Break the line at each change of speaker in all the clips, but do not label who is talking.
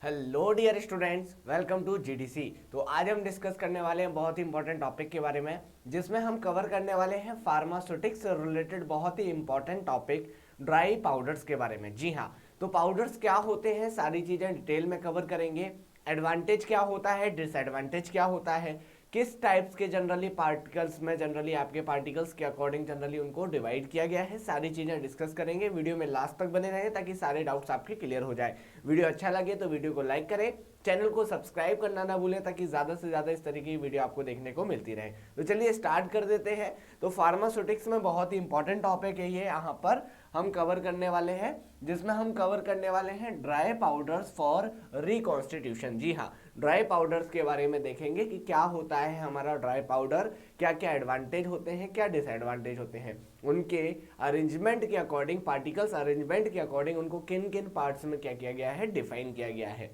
Hello dear students, welcome to GDC. तो आज हम डिस्कस करने वाले हैं बहुत ही इंपॉर्टेंट टॉपिक के बारे में, जिसमें हम कवर करने वाले हैं फार्मास्यूटिक्स से रिलेटेड बहुत ही इंपॉर्टेंट टॉपिक ड्राई पाउडर्स के बारे में। जी हाँ, तो पाउडर्स क्या होते हैं, सारी चीज़ें डिटेल में कवर करेंगे। एडवांटेज क्या होता है, डिसएडवांटेज क्या होता है, किस टाइप्स के जनरली पार्टिकल्स में जनरली आपके पार्टिकल्स के अकॉर्डिंग जनरली उनको डिवाइड किया गया है, सारी चीज़ें डिस्कस करेंगे। वीडियो में लास्ट तक बने रहें ताकि सारे डाउट्स आपके क्लियर हो जाए। वीडियो अच्छा लगे तो वीडियो को लाइक करें, चैनल को सब्सक्राइब करना ना भूलें ताकि ज़्यादा से ज़्यादा इस तरीके की वीडियो आपको देखने को मिलती रहे। तो चलिए स्टार्ट कर देते हैं। तो फार्मास्यूटिक्स में बहुत ही इंपॉर्टेंट टॉपिक है ये, यहाँ पर हम कवर करने वाले हैं, जिसमें हम कवर करने वाले हैं ड्राई पाउडर्स फॉर रिकॉन्स्टिट्यूशन। जी हाँ, ड्राई पाउडर्स के बारे में देखेंगे कि क्या होता है हमारा ड्राई पाउडर, क्या क्या एडवांटेज होते हैं, क्या डिसएडवांटेज होते हैं, उनके अरेंजमेंट के अकॉर्डिंग, पार्टिकल्स अरेंजमेंट के अकॉर्डिंग उनको किन किन पार्ट्स में क्या किया गया है, डिफाइन किया गया है।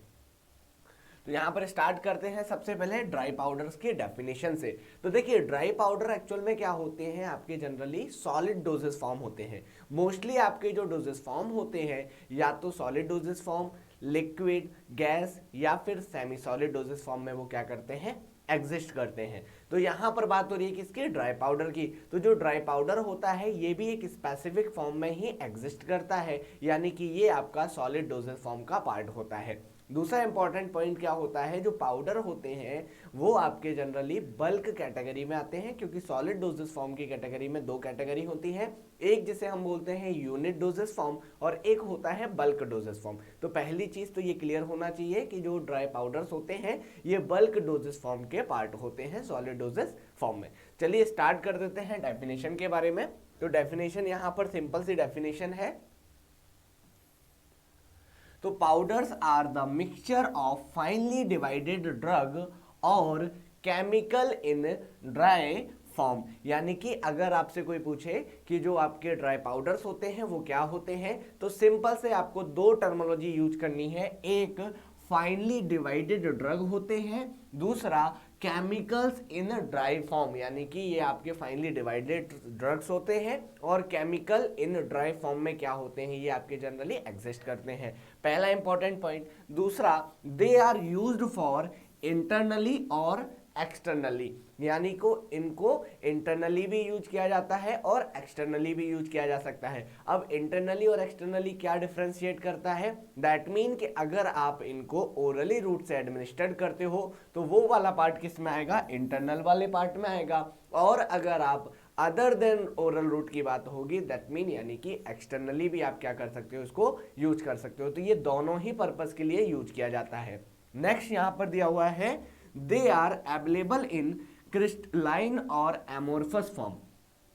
तो यहाँ पर स्टार्ट करते हैं सबसे पहले ड्राई पाउडर्स की डेफिनेशन से। तो देखिए, ड्राई पाउडर एक्चुअल में क्या होते हैं, आपके जनरली सॉलिड डोजेस फॉर्म होते हैं। मोस्टली आपके जो डोजेस फॉर्म होते हैं या तो solid doses form, liquid, gas या फिर सेमी सॉलिड डोजेस फॉर्म में वो क्या करते हैं, एग्जिस्ट करते हैं। तो यहाँ पर बात हो रही है किसकी, ड्राई पाउडर की। तो जो ड्राई पाउडर होता है ये भी एक स्पेसिफिक फॉर्म में ही एग्जिस्ट करता है, यानी कि ये आपका सॉलिड डोजेस फॉर्म का पार्ट होता है। दूसरा इंपॉर्टेंट पॉइंट क्या होता है, जो पाउडर होते हैं वो आपके जनरली बल्क कैटेगरी में आते हैं, क्योंकि सॉलिड डोजेस फॉर्म की कैटेगरी में दो कैटेगरी होती है, एक जिसे हम बोलते हैं यूनिट डोजेस फॉर्म और एक होता है बल्क डोजेस फॉर्म। तो पहली चीज तो ये क्लियर होना चाहिए कि जो ड्राई पाउडर्स होते हैं ये बल्क डोजेस फॉर्म के पार्ट होते हैं सॉलिड डोजेस फॉर्म में। चलिए स्टार्ट कर देते हैं डेफिनेशन के बारे में। तो डेफिनेशन यहाँ पर सिंपल सी डेफिनेशन है। तो powders are the mixture of finely divided drug और केमिकल इन ड्राई फॉर्म। यानी कि अगर आपसे कोई पूछे कि जो आपके ड्राई पाउडर्स होते हैं वो क्या होते हैं, तो सिंपल से आपको दो टर्मिनोलॉजी यूज करनी है। एक फाइनली डिवाइडेड ड्रग होते हैं, दूसरा केमिकल्स इन ड्राई फॉर्म, यानी कि ये आपके फाइनली डिवाइडेड ड्रग्स होते हैं और केमिकल इन ड्राई फॉर्म में क्या होते हैं, ये आपके जनरली एग्जिस्ट करते हैं। पहला इंपॉर्टेंट पॉइंट। दूसरा, they are used for internally और एक्सटर्नली, यानी को इनको इंटरनली भी यूज किया जाता है और एक्सटर्नली भी यूज किया जा सकता है। अब इंटरनली और एक्सटर्नली क्या डिफ्रेंशिएट करता है, दैट मीन कि अगर आप इनको ओरली रूट से एडमिनिस्टर्ड करते हो तो वो वाला पार्ट किस में आएगा, इंटरनल वाले पार्ट में आएगा। और अगर आप अदर देन ओरल रूट की बात होगी, दैट मीन यानी कि एक्सटर्नली भी आप क्या कर सकते हो, इसको यूज कर सकते हो। तो ये दोनों ही पर्पस के लिए यूज किया जाता है। नेक्स्ट यहाँ पर दिया हुआ है, they are available in crystalline और एमोर्फस फॉर्म।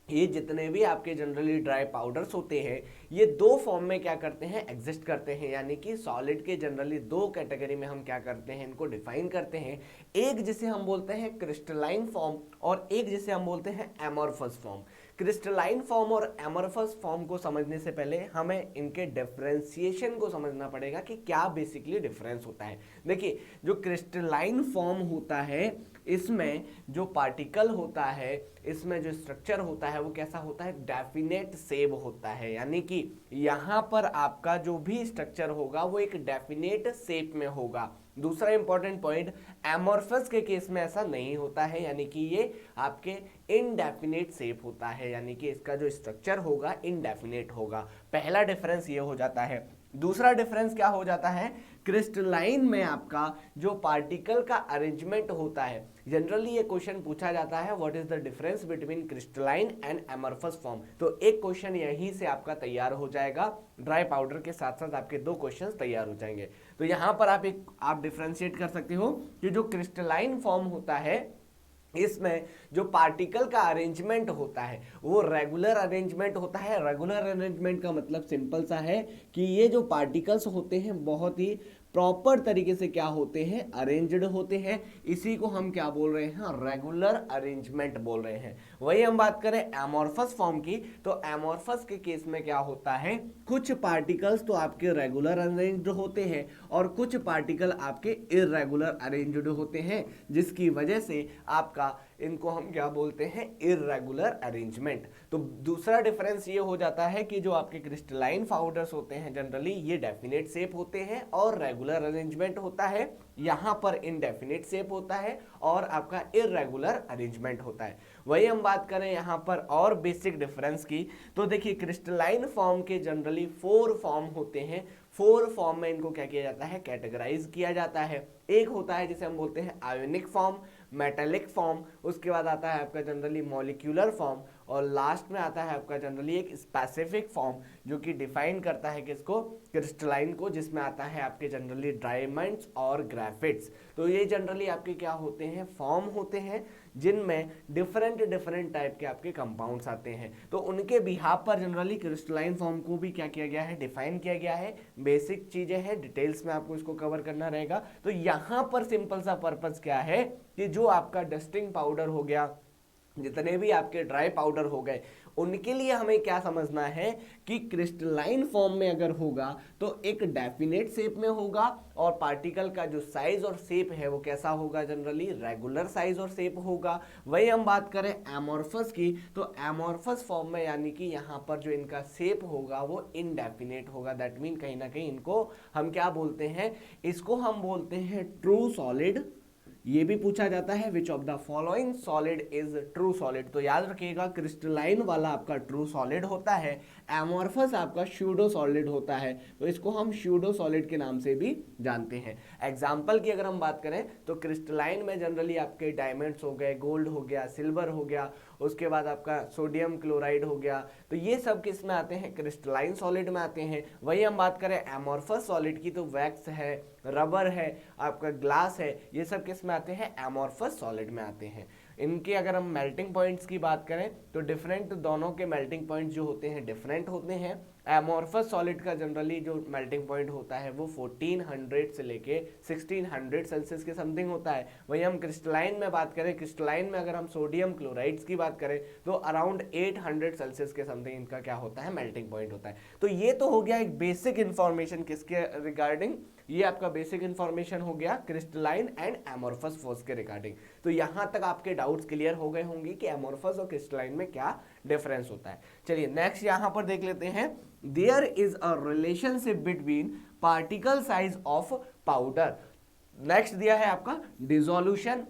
ये जितने भी आपके जनरली ड्राई पाउडर्स होते हैं ये दो फॉर्म में क्या करते हैं, एग्जिस्ट करते हैं। यानी कि सॉलिड के जनरली दो कैटेगरी में हम क्या करते हैं, इनको डिफाइन करते हैं। एक जिसे हम बोलते हैं क्रिस्टलाइन फॉर्म और एक जिसे हम बोलते हैं एमोर्फस फॉर्म। क्रिस्टलाइन फॉर्म और एमोर्फस फॉर्म को समझने से पहले हमें इनके डिफरेंशिएशन को समझना पड़ेगा कि क्या बेसिकली डिफरेंस होता है। देखिए, जो क्रिस्टलाइन फॉर्म होता है इसमें जो पार्टिकल होता है, इसमें जो स्ट्रक्चर होता है वो कैसा होता है, डेफिनेट शेप होता है। यानी कि यहाँ पर आपका जो भी स्ट्रक्चर होगा वो एक डेफिनेट शेप में होगा। दूसरा इंपॉर्टेंट पॉइंट, एमोर्फस के केस में ऐसा नहीं होता है, यानी कि ये आपके इनडेफिनेट शेप होता है, यानी कि इसका जो स्ट्रक्चर होगा इनडेफिनेट होगा। पहला डिफरेंस ये हो जाता है। दूसरा डिफरेंस क्या हो जाता है, क्रिस्टलाइन में आपका जो पार्टिकल का अरेंजमेंट होता है, जनरली ये क्वेश्चन पूछा जाता है, what is the difference between crystalline and amorphous form. तो एक क्वेश्चन यहीं से आपका तैयार हो जाएगा, ड्राई पाउडर के साथ साथ आपके दो क्वेश्चंस तैयार हो जाएंगे। तो यहाँ पर आप डिफरेंशिएट कर सकते हो कि जो क्रिस्टलाइन फॉर्म होता है इसमें जो पार्टिकल का अरेंजमेंट होता है वो रेगुलर अरेंजमेंट होता है। रेगुलर अरेंजमेंट का मतलब सिंपल सा है कि ये जो पार्टिकल्स होते हैं बहुत ही प्रॉपर तरीके से क्या होते हैं, अरेंज्ड होते हैं। इसी को हम क्या बोल रहे हैं, रेगुलर अरेंजमेंट बोल रहे हैं। वही हम बात करें एमोर्फस फॉर्म की, तो एमोर्फस के केस में क्या होता है, कुछ पार्टिकल्स तो आपके रेगुलर अरेंज्ड होते हैं और कुछ पार्टिकल आपके इररेगुलर अरेंज्ड होते हैं, जिसकी वजह से आपका इनको हम क्या बोलते हैं, इररेगुलर अरेंजमेंट। तो दूसरा डिफरेंस ये हो जाता है कि जो आपके क्रिस्टलाइन पाउडर्स होते हैं जनरली ये डेफिनेट शेप होते हैं और रेगुलर रेगुलर अरेंजमेंट होता है, यहाँ पर इनडेफिनिट शेप होता है और आपका इररेगुलर अरेंजमेंट होता है। वही हम बात करें यहाँ पर और बेसिक डिफरेंस की, तो देखिए क्रिस्टलाइन फॉर्म के जनरली 4 फॉर्म होते हैं। 4 फॉर्म में इनको क्या किया जाता है, कैटेगराइज किया जाता है। एक होता है जिसे हम बोलते हैं आयोनिक फॉर्म, मेटेलिक फॉर्म, उसके बाद आता है आपका जनरली मॉलिक्यूलर फॉर्म, और लास्ट में आता है आपका जनरली एक स्पेसिफिक फॉर्म जो कि डिफाइन करता है किसको, क्रिस्टलाइन को, जिसमें आता है आपके जनरली डायमंड्स और ग्राफाइट्स। तो ये जनरली आपके क्या होते हैं, फॉर्म होते हैं जिनमें डिफरेंट टाइप के आपके कंपाउंड्स आते हैं। तो उनके बिहाफ पर जनरली क्रिस्टलाइन फॉर्म को भी क्या किया गया है, डिफाइन किया गया है। बेसिक चीजें हैं, डिटेल्स में आपको इसको कवर करना रहेगा। तो यहाँ पर सिंपल सा पर्पस क्या है कि जो आपका डस्टिंग पाउडर हो गया, जितने भी आपके ड्राई पाउडर हो गए, उनके लिए हमें क्या समझना है कि क्रिस्टलाइन फॉर्म में अगर होगा तो एक डेफिनेट शेप में होगा और पार्टिकल का जो साइज और शेप है वो कैसा होगा, जनरली रेगुलर साइज और शेप होगा। वही हम बात करें एमॉर्फस की, तो एमॉर्फस फॉर्म में यानी कि यहाँ पर जो इनका शेप होगा वो इनडेफिनेट होगा। दैट मीन कहीं ना कहीं इनको हम क्या बोलते हैं, इसको हम बोलते हैं ट्रू सॉलिड। ये भी पूछा जाता है which of the following solid is true solid. तो याद रखिएगा क्रिस्टलाइन वाला आपका ट्रू सॉलिड होता है, एमॉर्फस आपका स्यूडो सॉलिड होता है। तो इसको हम स्यूडो सॉलिड के नाम से भी जानते हैं। एग्जाम्पल की अगर हम बात करें तो क्रिस्टलाइन में जनरली आपके डायमंड्स हो गए, गोल्ड हो गया, सिल्वर हो गया, उसके बाद आपका सोडियम क्लोराइड हो गया। तो ये सब किस में आते हैं, क्रिस्टलाइन सॉलिड में आते हैं। वही हम बात करें एमॉर्फस सॉलिड की, तो वैक्स है, रबर है, आपका ग्लास है, ये सब किस में आते हैं, एमॉर्फस सॉलिड में आते हैं। इनके अगर हम मेल्टिंग पॉइंट्स की बात करें तो डिफरेंट, दोनों के मेल्टिंग पॉइंट्स जो होते हैं डिफरेंट होते हैं। एमॉर्फस सॉलिड का जनरली जो मेल्टिंग पॉइंट होता है वो 1400 से लेके 1600 सेल्सियस के समथिंग होता है। वही हम क्रिस्टलाइन में बात करें, क्रिस्टलाइन में अगर हम सोडियम क्लोराइड्स की बात करें तो अराउंड 800 सेल्सियस के समथिंग इनका क्या होता है, मेल्टिंग पॉइंट होता है। तो ये तो हो गया एक बेसिक इंफॉर्मेशन किसके रिगार्डिंग, ये आपका बेसिक इंफॉर्मेशन हो गया क्रिस्टलाइन एंड एमॉर्फस फोर्स के रिगार्डिंग। तो यहां तक आपके डाउट्स क्लियर हो गए होंगे कि एमॉर्फस और क्रिस्टलाइन में क्या डिफरेंस होता है। चलिए नेक्स्ट यहां पर देख लेते हैं, there is a relationship between particle size of powder. Next दिया है आपका डिसोल्यूशन,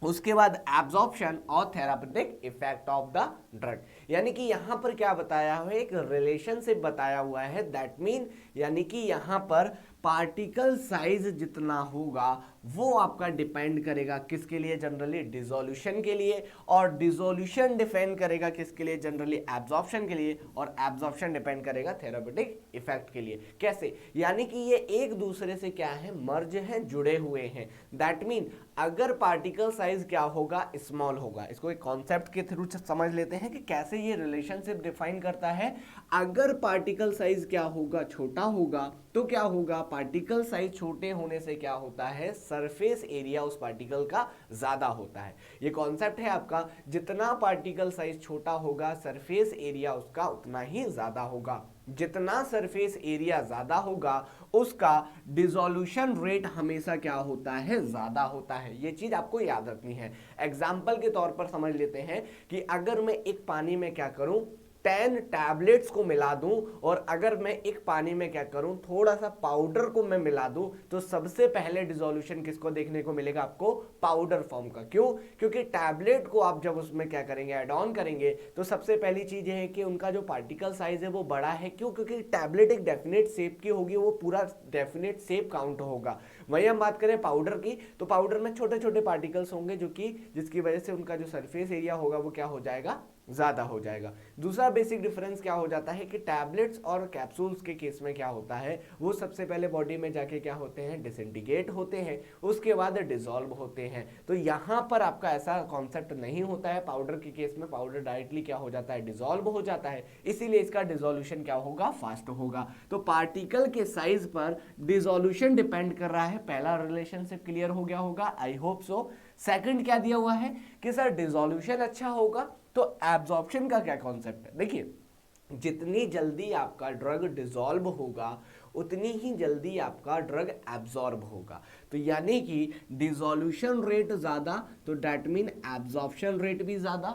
उसके बाद एब्जॉर्प्शन और therapeutic effect of the drug. यानी कि यहां पर क्या बताया हुआ है, एक रिलेशनशिप बताया हुआ है। दैट मीन यानी कि यहां पर पार्टिकल साइज जितना होगा वो आपका डिपेंड करेगा किसके लिए, जनरली डिसोल्यूशन के लिए, और डिसोल्यूशन डिपेंड करेगा किसके लिए, जनरली एब्जॉर्प्शन के लिए, और एब्जॉर्प्शन डिपेंड करेगा थेरापेटिक इफेक्ट के लिए। कैसे, यानी कि ये एक दूसरे से क्या है, मर्ज हैं, जुड़े हुए हैं। दैट मीन अगर पार्टिकल साइज क्या होगा, स्मॉल होगा। इसको एक कॉन्सेप्ट के थ्रू समझ लेते हैं कि कैसे ये रिलेशनशिप डिफाइन करता है। अगर पार्टिकल साइज क्या होगा, छोटा होगा, तो क्या होगा, पार्टिकल साइज छोटे होने से क्या होता है, सरफेस एरिया उस पार्टिकल का ज्यादा होता है। ये कॉन्सेप्ट है आपका, जितना पार्टिकल साइज छोटा होगा सरफेस एरिया उसका उतना ही ज्यादा होगा। जितना सरफेस एरिया ज्यादा होगा उसका डिसोल्यूशन रेट हमेशा क्या होता है, ज्यादा होता है। ये चीज आपको याद रखनी है। एग्जाम्पल के तौर पर समझ लेते हैं कि अगर मैं एक पानी में क्या करूं, 10 टैबलेट्स को मिला दूं, और अगर मैं एक पानी में क्या करूं, थोड़ा सा पाउडर को मैं मिला दूं, तो सबसे पहले डिसोल्यूशन किसको देखने को मिलेगा, आपको पाउडर फॉर्म का। क्यों, क्योंकि टैबलेट को आप जब उसमें क्या करेंगे, ऐड ऑन करेंगे, तो सबसे पहली चीज ये है कि उनका जो पार्टिकल साइज है वो बड़ा है। क्यों, क्योंकि टैबलेट एक डेफिनेट शेप की होगी, वो पूरा डेफिनेट शेप काउंट होगा। वही हम बात करें पाउडर की, तो पाउडर में छोटे छोटे पार्टिकल्स होंगे जो कि जिसकी वजह से उनका जो सरफेस एरिया होगा वो क्या हो जाएगा, ज्यादा हो जाएगा। दूसरा बेसिक डिफरेंस क्या हो जाता है कि टैबलेट्स और कैप्सूल्स के केस में क्या होता है, वो सबसे पहले बॉडी में जाके क्या होते हैं, डिसइंटीग्रेट होते हैं, उसके बाद डिसॉल्व होते हैं। तो यहां पर आपका ऐसा कॉन्सेप्ट नहीं होता है। पाउडर के केस में पाउडर डायरेक्टली क्या हो जाता है, डिसॉल्व हो जाता है, इसीलिए इसका डिसोल्यूशन क्या होगा, फास्ट होगा। तो पार्टिकल के साइज पर डिसोल्यूशन डिपेंड कर रहा है। पहला रिलेशनशिप क्लियर हो गया होगा, आई होप सो। सेकंड क्या दिया हुआ है कि सर डिसोल्यूशन अच्छा होगा, तो एब्जॉर्प्शन का क्या कॉन्सेप्ट है। देखिए, जितनी जल्दी आपका ड्रग डिसॉल्व होगा उतनी ही जल्दी आपका ड्रग एब्जॉर्ब होगा। तो यानी कि डिसोल्यूशन रेट ज्यादा, तो दैट मीन एब्जॉर्प्शन रेट भी ज्यादा,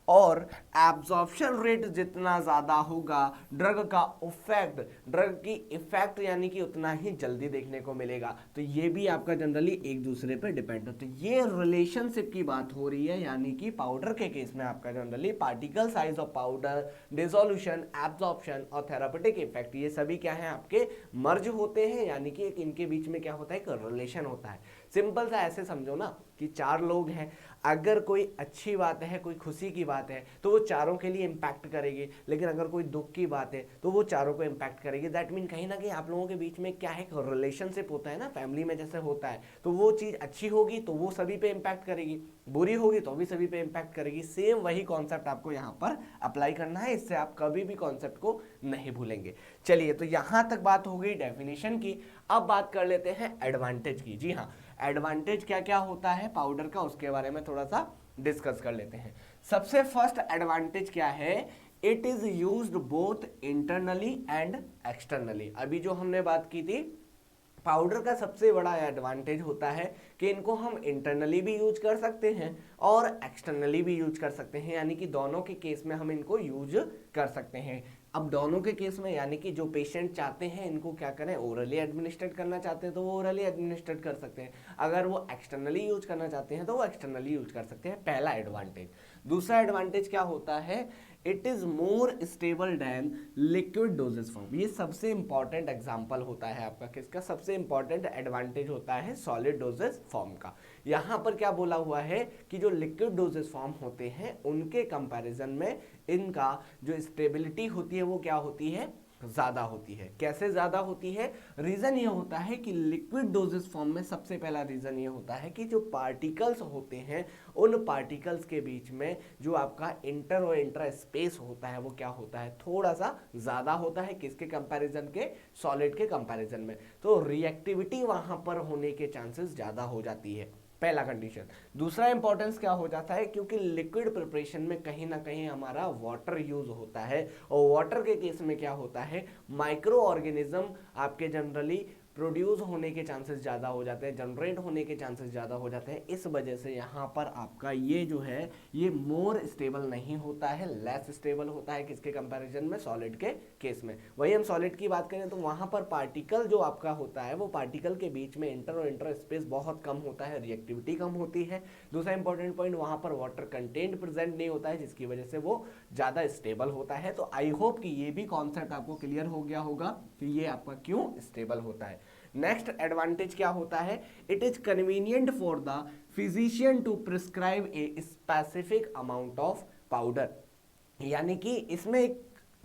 और एब्जॉर्प्शन रेट जितना ज़्यादा होगा ड्रग का इफेक्ट, ड्रग की इफेक्ट यानी कि उतना ही जल्दी देखने को मिलेगा। तो ये भी आपका जनरली एक दूसरे पे डिपेंड है। तो ये रिलेशनशिप की बात हो रही है, यानी कि पाउडर के केस में आपका generally particle size of powder, dissolution, absorption और थेरापेटिक इफेक्ट, ये सभी क्या है आपके मर्ज होते हैं, यानी कि एक इनके बीच में क्या होता है, एक रिलेशन होता है। सिंपल सा ऐसे समझो ना कि चार लोग हैं, अगर कोई अच्छी बात है, कोई खुशी की बात है, तो वो चारों के लिए इम्पैक्ट करेगी, लेकिन अगर कोई दुख की बात है तो वो चारों को इम्पैक्ट करेगी। दैट मीन कहीं ना कहीं आप लोगों के बीच में क्या है, रिलेशनशिप होता है ना, फैमिली में जैसे होता है, तो वो चीज़ अच्छी होगी तो वो सभी पे इम्पैक्ट करेगी, बुरी होगी तो भी सभी पे इम्पैक्ट करेगी। सेम वही कॉन्सेप्ट आपको यहाँ पर अप्लाई करना है, इससे आप कभी भी कॉन्सेप्ट को नहीं भूलेंगे। चलिए, तो यहाँ तक बात हो गई डेफिनेशन की। अब बात कर लेते हैं एडवांटेज की। जी हाँ, एडवांटेज क्या क्या होता है पाउडर का, उसके बारे में थोड़ा सा डिस्कस कर लेते हैं। सबसे फर्स्ट एडवांटेज क्या है, it is used both internally and externally. अभी जो हमने बात की थी, पाउडर का सबसे बड़ा एडवांटेज होता है कि इनको हम इंटरनली भी यूज कर सकते हैं और एक्सटर्नली भी यूज कर सकते हैं, यानी कि दोनों के केस में हम इनको यूज कर सकते हैं। अब दोनों के केस में यानी कि जो पेशेंट चाहते हैं इनको क्या करें, ओरली एडमिनिस्ट्रेट करना चाहते हैं तो वो ओरली एडमिनिस्ट्रेट कर सकते हैं, अगर वो एक्सटर्नली यूज करना चाहते हैं तो वो एक्सटर्नली यूज कर सकते हैं, पहला एडवांटेज। दूसरा एडवांटेज क्या होता है, it is more stable then liquid dosage form. ये सबसे इंपॉर्टेंट एग्जांपल होता है आपका किसका, सबसे इंपॉर्टेंट एडवांटेज होता है सॉलिड डोजेस फॉर्म का। यहाँ पर क्या बोला हुआ है कि जो लिक्विड डोजेस फॉर्म होते हैं उनके कंपैरिजन में इनका जो स्टेबिलिटी होती है वो क्या होती है, ज़्यादा होती है। कैसे ज़्यादा होती है, रीज़न ये होता है कि लिक्विड डोजेस फॉर्म में सबसे पहला रीज़न ये होता है कि जो पार्टिकल्स होते हैं उन पार्टिकल्स के बीच में जो आपका इंटर और इंट्रा स्पेस होता है वो क्या होता है, थोड़ा सा ज़्यादा होता है। किसके कंपैरिजन के, सॉलिड के कंपैरिजन में। तो रिएक्टिविटी वहाँ पर होने के चांसेस ज़्यादा हो जाती है, पहला कंडीशन। दूसरा इंपॉर्टेंस क्या हो जाता है, क्योंकि लिक्विड प्रिपरेशन में कहीं ना कहीं हमारा वाटर यूज होता है, और वाटर के केस में क्या होता है, माइक्रो ऑर्गेनिज्म आपके जनरली प्रोड्यूस होने के चांसेस ज़्यादा हो जाते हैं, जनरेट होने के चांसेस ज़्यादा हो जाते हैं। इस वजह से यहाँ पर आपका ये जो है ये मोर स्टेबल नहीं होता है, लेस स्टेबल होता है। किसके कंपैरिजन में, सॉलिड के केस में। वही हम सॉलिड की बात करें तो वहाँ पर पार्टिकल जो आपका होता है वो पार्टिकल के बीच में इंटर और इंटर स्पेस बहुत कम होता है, रिएक्टिविटी कम होती है। दूसरा इंपॉर्टेंट पॉइंट, वहाँ पर वाटर कंटेंट प्रेजेंट नहीं होता है, जिसकी वजह से वो ज़्यादा स्टेबल होता है। तो आई होप कि ये भी कॉन्सेप्ट आपको क्लियर हो गया होगा कि ये आपका क्यों स्टेबल होता है। नेक्स्ट एडवांटेज क्या होता है, it is convenient for the physician to prescribe a specific amount of powder. यानी कि इसमें एक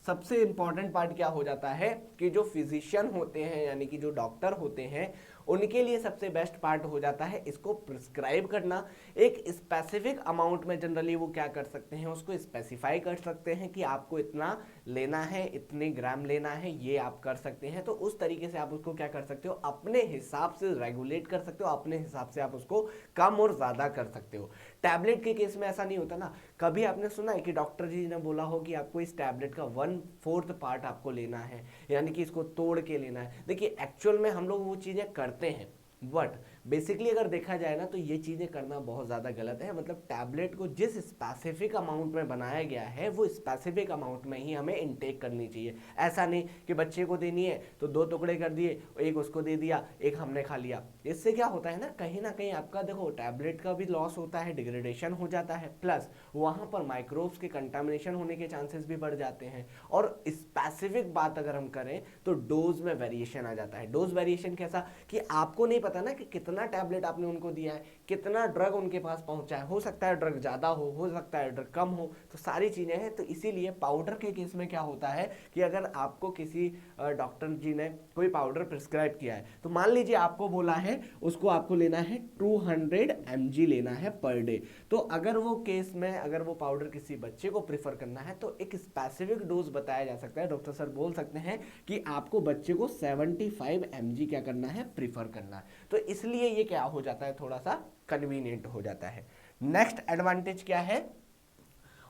सबसे इंपॉर्टेंट पार्ट क्या हो जाता है कि जो फिजिशियन होते हैं यानी कि जो डॉक्टर होते हैं उनके लिए सबसे बेस्ट पार्ट हो जाता है इसको प्रिस्क्राइब करना। एक स्पेसिफिक अमाउंट में जनरली वो क्या कर सकते हैं, उसको स्पेसिफाई कर सकते हैं कि आपको इतना लेना है, इतने ग्राम लेना है, ये आप कर सकते हैं। तो उस तरीके से आप उसको क्या कर सकते हो, अपने हिसाब से रेगुलेट कर सकते हो, अपने हिसाब से आप उसको कम और ज़्यादा कर सकते हो। टैबलेट के केस में ऐसा नहीं होता ना। कभी आपने सुना है कि डॉक्टर जी ने बोला हो कि आपको इस टैबलेट का 1/4 पार्ट आपको लेना है, यानी कि इसको तोड़ के लेना है। देखिए एक्चुअल में हम लोग वो चीज़ें करते हैं, बट बेसिकली अगर देखा जाए ना तो ये चीज़ें करना बहुत ज़्यादा गलत है। मतलब टैबलेट को जिस स्पेसिफिक अमाउंट में बनाया गया है वो स्पेसिफिक अमाउंट में ही हमें इनटेक करनी चाहिए। ऐसा नहीं कि बच्चे को देनी है तो 2 टुकड़े कर दिए, एक उसको दे दिया, एक हमने खा लिया। इससे क्या होता है ना कहीं आपका देखो टैबलेट का भी लॉस होता है, डिग्रेडेशन हो जाता है, प्लस वहाँ पर माइक्रोब्स के कंटामिनेशन होने के चांसेस भी बढ़ जाते हैं। और स्पेसिफिक बात अगर हम करें तो डोज में वेरिएशन आ जाता है। डोज वेरिएशन कैसा कि आपको नहीं पता ना कि कितना टैबलेट आपने उनको दिया है, कितना ड्रग उनके पास पहुंचा है। हो सकता है ड्रग ज़्यादा हो सकता है ड्रग कम हो, तो सारी चीज़ें हैं। तो इसीलिए पाउडर के केस में क्या होता है कि अगर आपको किसी डॉक्टर जी ने कोई पाउडर प्रिस्क्राइब किया है तो मान लीजिए आपको बोला है उसको आपको लेना है 200 mg लेना है पर डे। तो अगर वो केस में अगर वो पाउडर किसी बच्चे को प्रीफर करना है तो एक स्पेसिफिक डोज बताया जा सकता है। डॉक्टर सर बोल सकते हैं कि आपको बच्चे को 75 mg क्या करना है, प्रीफर करना है। तो इसलिए ये क्या हो जाता है, थोड़ा सा कन्वीनियंट हो जाता है। नेक्स्ट एडवांटेज क्या है,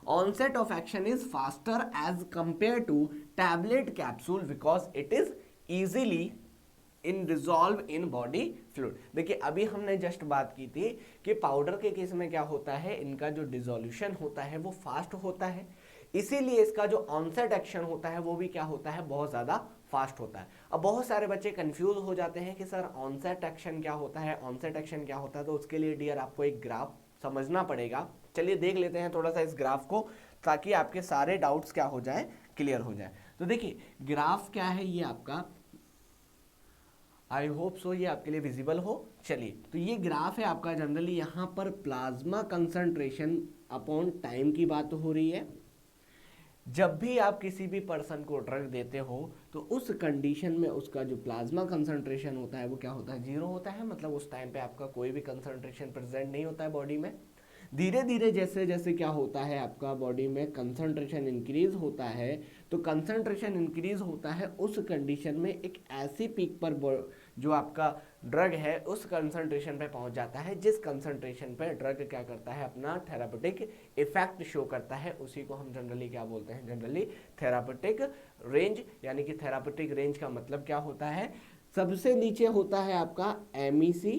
onset of action is faster as compared to tablet capsule because it is easily in dissolve in body fluid. देखिए अभी हमने जस्ट बात की थी कि पाउडर के केस में क्या होता है, इनका जो डिसोल्यूशन होता है वो फास्ट होता है, इसीलिए इसका जो ऑनसेट एक्शन होता है वो भी क्या होता है, बहुत ज़्यादा फास्ट होता है। अब बहुत सारे बच्चे कंफ्यूज हो जाते हैं कि सर ऑनसेट एक्शन क्या होता है, ऑनसेट एक्शन क्या होता है। तो उसके लिए डियर आपको एक ग्राफ समझना पड़ेगा। चलिए देख लेते हैं थोड़ा सा इस ग्राफ को, ताकि आपके सारे डाउट्स क्या हो जाए, क्लियर हो जाए। तो देखिए ग्राफ क्या है ये आपका, आई होप सो ये आपके लिए विजिबल हो। चलिए तो ये ग्राफ है आपका, जनरली यहाँ पर प्लाज्मा कंसंट्रेशन अपॉन टाइम की बात हो रही है। जब भी आप किसी भी पर्सन को ड्रग देते हो तो उस कंडीशन में उसका जो प्लाज्मा कंसंट्रेशन होता है वो क्या होता है, जीरो होता है। मतलब उस टाइम पे आपका कोई भी कंसंट्रेशन प्रेजेंट नहीं होता है बॉडी में। धीरे धीरे जैसे जैसे क्या होता है आपका बॉडी में कंसंट्रेशन इंक्रीज होता है, तो कंसंट्रेशन इंक्रीज होता है उस कंडीशन में एक ऐसी पीक पर जो आपका ड्रग है उस कंसंट्रेशन पे पहुंच जाता है, जिस कंसंट्रेशन पे ड्रग क्या करता है, अपना थेरापेटिक इफेक्ट शो करता है। उसी को हम जनरली क्या बोलते हैं, जनरली थेरापेटिक रेंज। यानी कि थेरापेटिक रेंज का मतलब क्या होता है, सबसे नीचे होता है आपका MEC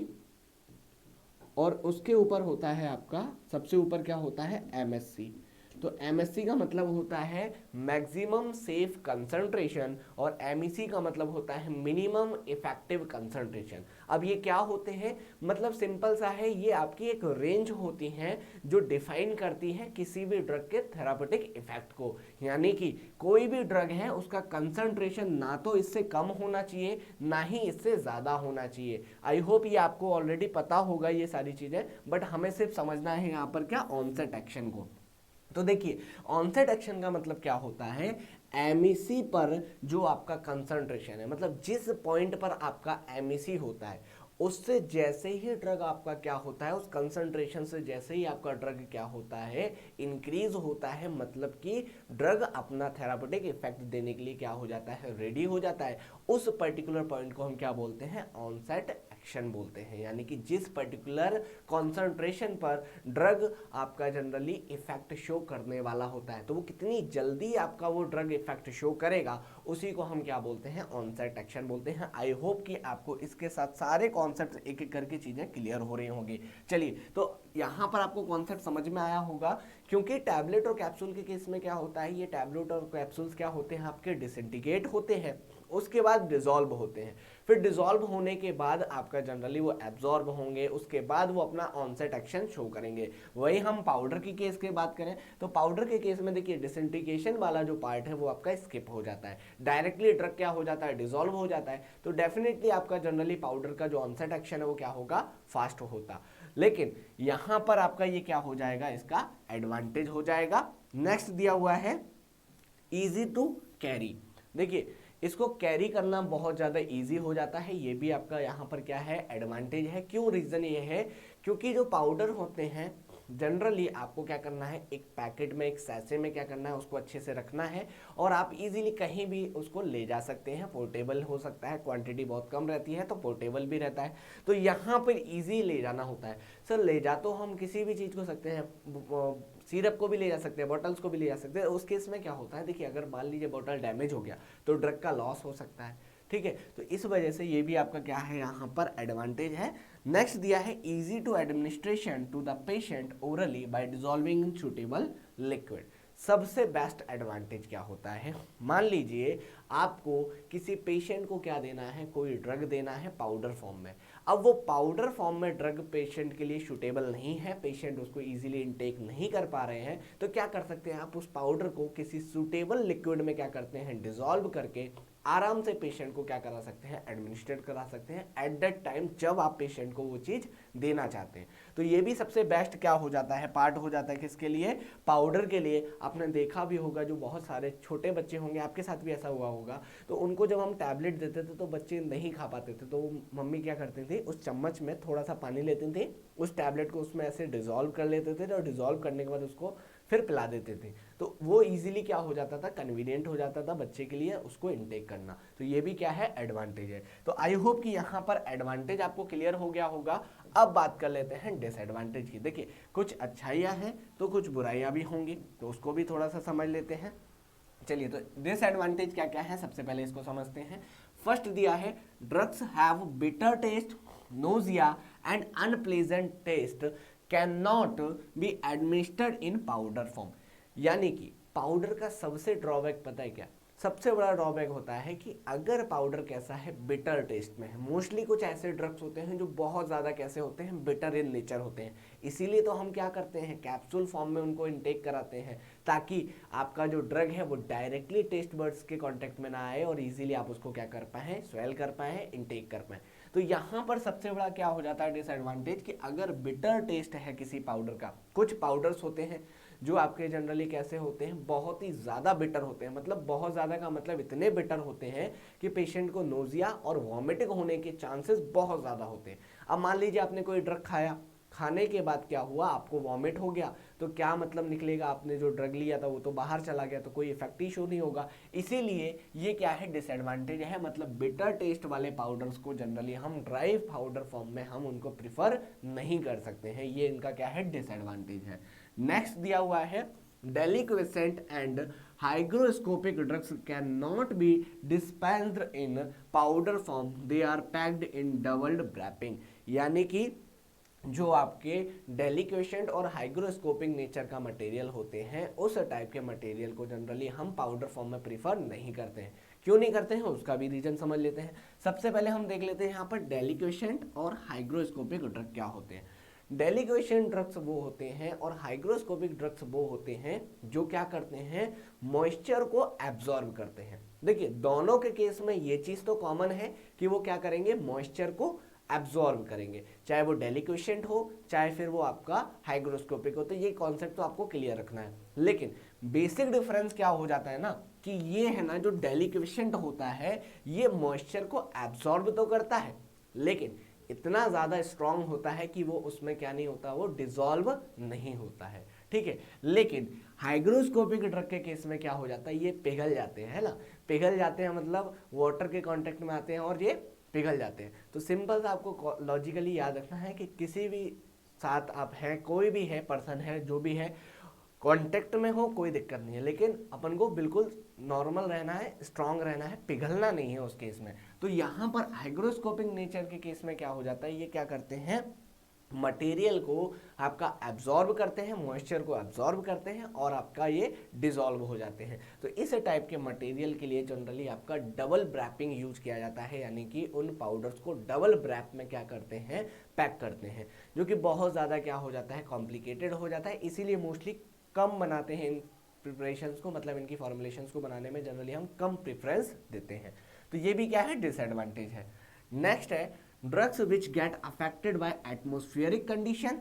और उसके ऊपर होता है आपका, सबसे ऊपर क्या होता है, MSC। तो MSC का मतलब होता है मैक्सिमम सेफ कंसंट्रेशन और MEC का मतलब होता है मिनिमम इफेक्टिव कंसंट्रेशन। अब ये क्या होते हैं, मतलब सिंपल सा है, ये आपकी एक रेंज होती है जो डिफाइन करती है किसी भी ड्रग के थेरापेटिक इफेक्ट को। यानी कि कोई भी ड्रग है उसका कंसंट्रेशन ना तो इससे कम होना चाहिए ना ही इससे ज़्यादा होना चाहिए। आई होप ये आपको ऑलरेडी पता होगा ये सारी चीज़ें, बट हमें सिर्फ समझना है यहाँ पर क्या, ऑनसेट एक्शन को। तो देखिए ऑनसेट एक्शन का मतलब क्या होता है, MEC पर जो आपका कंसंट्रेशन है, मतलब जिस पॉइंट पर आपका MEC होता है उससे जैसे ही ड्रग आपका क्या होता है, उस कंसंट्रेशन से जैसे ही आपका ड्रग क्या होता है, इंक्रीज होता है, मतलब कि ड्रग अपना थेरापेटिक इफेक्ट देने के लिए क्या हो जाता है, रेडी हो जाता है। उस पर्टिकुलर पॉइंट को हम क्या बोलते हैं, ऑनसेट एक्शन बोलते हैं। यानी कि जिस पर्टिकुलर कॉन्सेंट्रेशन पर ड्रग आपका जनरली इफेक्ट शो करने वाला होता है, तो वो कितनी जल्दी आपका वो ड्रग इफेक्ट शो करेगा, उसी को हम क्या बोलते हैं, ऑनसेट एक्शन बोलते हैं। आई होप कि आपको इसके साथ सारे कॉन्सेप्ट एक एक करके चीजें क्लियर हो रही होंगी। चलिए तो यहाँ पर आपको कॉन्सेप्ट समझ में आया होगा, क्योंकि टैबलेट और कैप्सूल के केस में क्या होता है, ये टैबलेट और कैप्सूल्स क्या होते हैं, आपके डिसइंटीग्रेट होते हैं, उसके बाद डिसॉल्व होते हैं, फिर डिसॉल्व होने के बाद आपका जनरली वो एब्जॉर्ब होंगे, उसके बाद वो अपना ऑनसेट एक्शन शो करेंगे। वही हम पाउडर की केस की बात करें तो पाउडर के केस में देखिए डिसइंटीग्रेशन वाला जो पार्ट है वो आपका स्किप हो जाता है, डायरेक्टली ड्रग क्या हो जाता है, डिसॉल्व हो जाता है। तो डेफिनेटली आपका जनरली पाउडर का जो ऑनसेट एक्शन है वो क्या होगा, फास्ट होता। लेकिन यहां पर आपका ये क्या हो जाएगा, इसका एडवांटेज हो जाएगा। नेक्स्ट दिया हुआ है इजी टू कैरी। देखिए इसको कैरी करना बहुत ज़्यादा इजी हो जाता है, ये भी आपका यहाँ पर क्या है, एडवांटेज है। क्यों, रीज़न ये है क्योंकि जो पाउडर होते हैं जनरली आपको क्या करना है, एक पैकेट में, एक सैशे में क्या करना है, उसको अच्छे से रखना है और आप इजीली कहीं भी उसको ले जा सकते हैं। पोर्टेबल हो सकता है, क्वांटिटी बहुत कम रहती है तो पोर्टेबल भी रहता है। तो यहाँ पर इजी ले जाना होता है। सर ले जा तो हम किसी भी चीज़ को सकते हैं, सिरप को भी ले जा सकते हैं, बॉटल्स को भी ले जा सकते हैं। उस केस में क्या होता है, देखिए अगर मान लीजिए बॉटल डैमेज हो गया तो ड्रग का लॉस हो सकता है, ठीक है। तो इस वजह से ये भी आपका क्या है, यहाँ पर एडवांटेज है। नेक्स्ट दिया है easy to administration to the patient orally by dissolving in suitable liquid. सबसे बेस्ट एडवांटेज क्या होता है, मान लीजिए आपको किसी पेशेंट को क्या देना है, कोई ड्रग देना है पाउडर फॉर्म में। अब वो पाउडर फॉर्म में ड्रग पेशेंट के लिए सूटेबल नहीं है, पेशेंट उसको इजीली इनटेक नहीं कर पा रहे हैं, तो क्या कर सकते हैं आप, उस पाउडर को किसी सूटेबल लिक्विड में क्या करते हैं, डिसॉल्व करके आराम से पेशेंट को क्या करा सकते हैं, एडमिनिस्ट्रेट करा सकते हैं एट दैट टाइम जब आप पेशेंट को वो चीज़ देना चाहते हैं। तो ये भी सबसे बेस्ट क्या हो जाता है, पार्ट हो जाता है किसके लिए, पाउडर के लिए। आपने देखा भी होगा जो बहुत सारे छोटे बच्चे होंगे, आपके साथ भी ऐसा हुआ होगा, तो उनको जब हम टैबलेट देते थे तो बच्चे नहीं खा पाते थे, तो मम्मी क्या करती थी, उस चम्मच में थोड़ा सा पानी लेते थे, उस टैबलेट को उसमें ऐसे डिसॉल्व कर लेते थे और डिसॉल्व करने के बाद उसको फिर पिला देते थे। तो वो इजीली क्या हो जाता था, कन्वीनियंट हो जाता था बच्चे के लिए उसको इनटेक करना। तो ये भी क्या है, एडवांटेज है। तो आई होप कि यहाँ पर एडवांटेज आपको क्लियर हो गया होगा। अब बात कर लेते हैं डिसएडवांटेज की। देखिए कुछ अच्छाइयाँ हैं तो कुछ बुराइयाँ भी होंगी, तो उसको भी थोड़ा सा समझ लेते हैं। चलिए तो डिसएडवांटेज क्या क्या है, सबसे पहले इसको समझते हैं। फर्स्ट दिया है drugs have bitter taste, nausea and unpleasant taste, can not be administered in powder form. यानी कि पाउडर का सबसे ड्रॉबैक पता है क्या, सबसे बड़ा ड्रॉबैक होता है कि अगर पाउडर कैसा है, बिटर टेस्ट में है। मोस्टली कुछ ऐसे ड्रग्स होते हैं जो बहुत ज़्यादा कैसे होते हैं, बिटर इन नेचर होते हैं। इसीलिए तो हम क्या करते हैं, कैप्सूल फॉर्म में उनको इनटेक कराते हैं, ताकि आपका जो ड्रग है वो डायरेक्टली टेस्ट बर्ड्स के कांटेक्ट में ना आए और इजीली आप उसको क्या कर पाएँ, स्वेल कर पाएँ, इनटेक कर पाएँ। तो यहाँ पर सबसे बड़ा क्या हो जाता है डिसएडवांटेज, कि अगर बिटर टेस्ट है किसी पाउडर का, कुछ पाउडर्स होते हैं जो आपके जनरली कैसे होते हैं, बहुत ही ज़्यादा बिटर होते हैं। मतलब बहुत ज़्यादा का मतलब इतने बिटर होते हैं कि पेशेंट को नोजिया और वॉमिटिंग होने के चांसेस बहुत ज़्यादा होते हैं। अब मान लीजिए आपने कोई ड्रग खाया, खाने के बाद क्या हुआ, आपको वॉमिट हो गया, तो क्या मतलब निकलेगा, आपने जो ड्रग लिया था वो तो बाहर चला गया, तो कोई इफेक्ट ही शो नहीं होगा। इसीलिए ये क्या है, डिसएडवांटेज है। मतलब बिटर टेस्ट वाले पाउडर्स को जनरली हम ड्राई पाउडर फॉर्म में हम उनको प्रिफर नहीं कर सकते हैं, ये इनका क्या है, डिसएडवांटेज है। नेक्स्ट दिया हुआ है deliquescent and hygroscopic drugs cannot be dispensed in powder form, they are packed in doubled wrapping। यानी कि जो आपके डेलिक्वेशेंट और हाइग्रोस्कोपिक नेचर का मटेरियल होते हैं, उस टाइप के मटेरियल को जनरली हम पाउडर फॉर्म में प्रीफर नहीं करते हैं। क्यों नहीं करते हैं, उसका भी रीजन समझ लेते हैं। सबसे पहले हम देख लेते हैं यहाँ पर डेलिक्वेशेंट और हाइग्रोस्कोपिक ड्रग क्या होते हैं। डेलिक्वेशन ड्रग्स वो होते हैं और हाइग्रोस्कोपिक ड्रग्स वो होते हैं जो क्या करते हैं, मॉइस्चर को एब्जॉर्ब करते हैं। देखिए दोनों के केस में ये चीज तो कॉमन है कि वो क्या करेंगे, मॉइस्चर को एब्जॉर्ब करेंगे, चाहे वो डेलिक्वेशेंट हो चाहे फिर वो आपका हाइग्रोस्कोपिक हो। तो ये कॉन्सेप्ट तो आपको क्लियर रखना है। लेकिन बेसिक डिफरेंस क्या हो जाता है ना, कि ये है ना, जो डेलिक्वेशेंट होता है ये मॉइस्चर को एब्जॉर्ब तो करता है, लेकिन इतना ज़्यादा स्ट्रांग होता है कि वो उसमें क्या नहीं होता, वो डिसॉल्व नहीं होता है। ठीक है, लेकिन हाइग्रोस्कोपिक ड्रग के केस में क्या हो जाता है, ये पिघल जाते हैं, है ना, पिघल जाते हैं, मतलब वाटर के कांटेक्ट में आते हैं और ये पिघल जाते हैं। तो सिंपल सा आपको लॉजिकली याद रखना है कि किसी भी साथ आप हैं, कोई भी है, पर्सन है, जो भी है, कांटेक्ट में हो कोई दिक्कत नहीं है, लेकिन अपन को बिल्कुल नॉर्मल रहना है, स्ट्रांग रहना है, पिघलना नहीं है उस केस में। तो यहाँ पर हाइग्रोस्कोपिक नेचर के केस में क्या हो जाता है, ये क्या करते हैं, मटेरियल को आपका एब्जॉर्ब करते हैं, मॉइस्चर को एब्जॉर्ब करते हैं और आपका ये डिसॉल्व हो जाते हैं। तो इस टाइप के मटेरियल के लिए जनरली आपका डबल ब्रैपिंग यूज किया जाता है, यानी कि उन पाउडर्स को डबल ब्रैप में क्या करते हैं, पैक करते हैं, जो कि बहुत ज़्यादा क्या हो जाता है, कॉम्प्लिकेटेड हो जाता है। इसीलिए मोस्टली कम बनाते हैं इन प्रिपरेशंस को, मतलब इनकी फॉर्मुलेशंस को बनाने में जनरली हम कम प्रेफरेंस देते हैं। तो ये भी क्या है, डिसएडवांटेज है। नेक्स्ट है drugs which get affected by atmospheric condition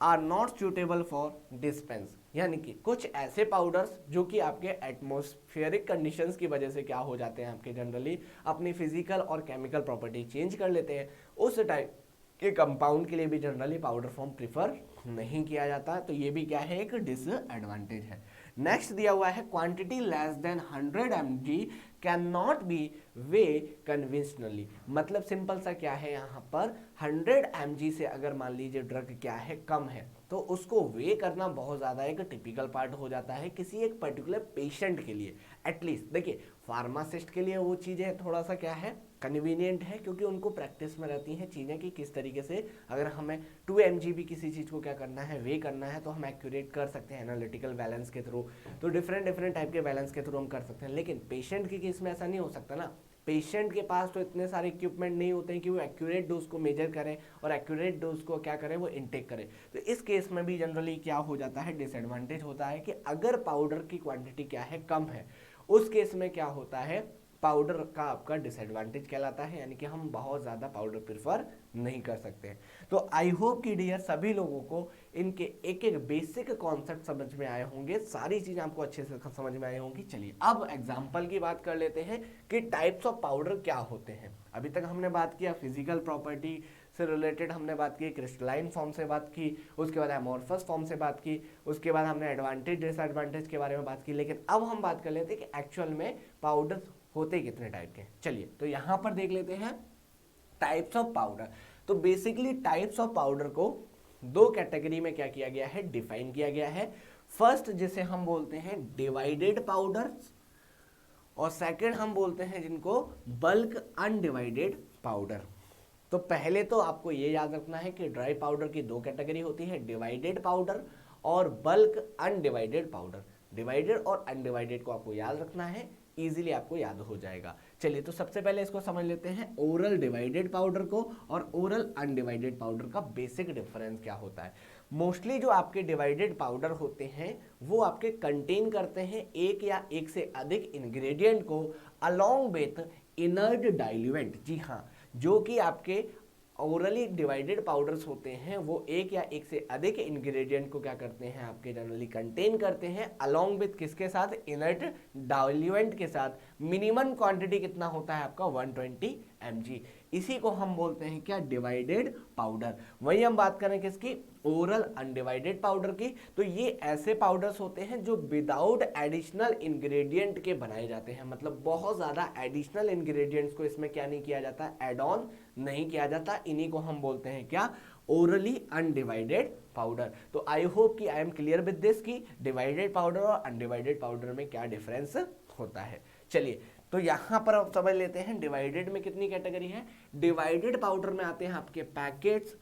are not suitable for dispense. यानी कि कुछ ऐसे पाउडर्स जो कि आपके एटमॉस्फेरिक कंडीशंस की वजह से क्या हो जाते हैं, आपके जनरली अपनी फिजिकल और केमिकल प्रॉपर्टी चेंज कर लेते हैं, उस टाइप के कंपाउंड के लिए भी जनरली पाउडर फॉर्म प्रीफर नहीं किया जाता। तो ये भी क्या है, एक डिसएडवांटेज है। नेक्स्ट दिया हुआ है quantity less than 100 mg can not B way conventionally. मतलब सिंपल सा क्या है, यहाँ पर 100 mg से अगर मान लीजिए ड्रग क्या है, कम है, तो उसको वे करना बहुत ज़्यादा एक टिपिकल पार्ट हो जाता है किसी एक पर्टिकुलर पेशेंट के लिए। एटलीस्ट देखिए फार्मासिस्ट के लिए वो चीज़ें थोड़ा सा क्या है, कन्वीनियंट है, क्योंकि उनको प्रैक्टिस में रहती हैं चीज़ें कि किस तरीके से अगर हमें 2 mg भी किसी चीज़ को क्या करना है, वे करना है, तो हम एक्यूरेट कर सकते हैं एनालिटिकल बैलेंस के थ्रू। तो डिफरेंट टाइप के बैलेंस के थ्रू हम कर सकते हैं। लेकिन पेशेंट के केस में ऐसा नहीं हो सकता ना, पेशेंट के पास तो इतने सारे इक्विपमेंट नहीं होते हैं कि वो एक्यूरेट डोज को मेजर करें और एक्यूरेट डोज को क्या करें, वो इनटेक करें। तो इस केस में भी जनरली क्या हो जाता है, डिसएडवांटेज होता है कि अगर पाउडर की क्वांटिटी क्या है, कम है, उस केस में क्या होता है, पाउडर का आपका डिसएडवांटेज कहलाता है, यानी कि हम बहुत ज़्यादा पाउडर प्रेफर नहीं कर सकते हैं। तो आई होप कि डियर सभी लोगों को इनके एक एक बेसिक कॉन्सेप्ट समझ में आए होंगे, सारी चीज़ें आपको अच्छे से समझ में आई होंगी। चलिए अब एग्जाम्पल की बात कर लेते हैं कि टाइप्स ऑफ पाउडर क्या होते हैं। अभी तक हमने बात किया फिजिकल प्रॉपर्टी से रिलेटेड, हमने बात की क्रिस्टलाइन फॉर्म से बात की, उसके बाद एमोर्फस फॉर्म से बात की, उसके बाद हमने एडवांटेज डिसएडवांटेज के बारे में बात की। लेकिन अब हम बात कर लेते हैं कि एक्चुअल में पाउडर होते कितने टाइप के। चलिए तो यहाँ पर देख लेते हैं टाइप्स ऑफ पाउडर। तो बेसिकली टाइप्स ऑफ पाउडर को दो कैटेगरी में क्या किया गया है, डिफाइन किया गया है। फर्स्ट जिसे हम बोलते हैं डिवाइडेड पाउडर्स और सेकंड हम बोलते हैं जिनको बल्क अनडिवाइडेड पाउडर। तो पहले तो आपको ये याद रखना है कि ड्राई पाउडर की दो कैटेगरी होती है, डिवाइडेड पाउडर और बल्क अनडिवाइडेड पाउडर। डिवाइडेड और अनडिवाइडेड को आपको याद रखना है, इजीली आपको याद हो जाएगा। चलिए तो सबसे पहले इसको समझ लेते हैं, ओरल डिवाइडेड पाउडर को और ओरल अनडिवाइडेड पाउडर का बेसिक डिफरेंस क्या होता है। मोस्टली जो आपके डिवाइडेड पाउडर होते हैं वो आपके कंटेन करते हैं एक या एक से अधिक इंग्रेडिएंट को अलोंग विथ इनर्ट डाइल्यूएंट। जी हाँ, जो कि आपके ओरली डिवाइडेड पाउडर्स होते हैं वो एक या एक से अधिक इंग्रेडिएंट को क्या करते हैं, आपके जनरली कंटेन करते हैं अलोंग विथ किसके साथ, इनर्ट डाइल्यूएंट के साथ। मिनिमम क्वांटिटी कितना होता है आपका 120 mg। इसी को हम बोलते हैं क्या, डिवाइडेड पाउडर। वही हम बात करें किसकी, ओरल अनडिवाइडेड पाउडर की। तो ये ऐसे पाउडर्स होते हैं जो विदाउट एडिशनल इंग्रेडिएंट के बनाए जाते हैं, मतलब बहुत ज्यादा एडिशनल इंग्रेडिएंट्स को इसमें क्या नहीं किया जाता, एड ऑन नहीं किया जाता। इन्हीं को हम बोलते हैं क्या, ओरली अनडिवाइडेड पाउडर। तो आई होप कि I am clear with this कि डिवाइडेड पाउडर और अनडिवाइडेड पाउडर में क्या डिफरेंस होता है। चलिए तो यहां पर आप समझ लेते हैं डिवाइडेड में कितनी कैटेगरी है। डिवाइडेड पाउडर में आते हैं आपके पैकेट्स,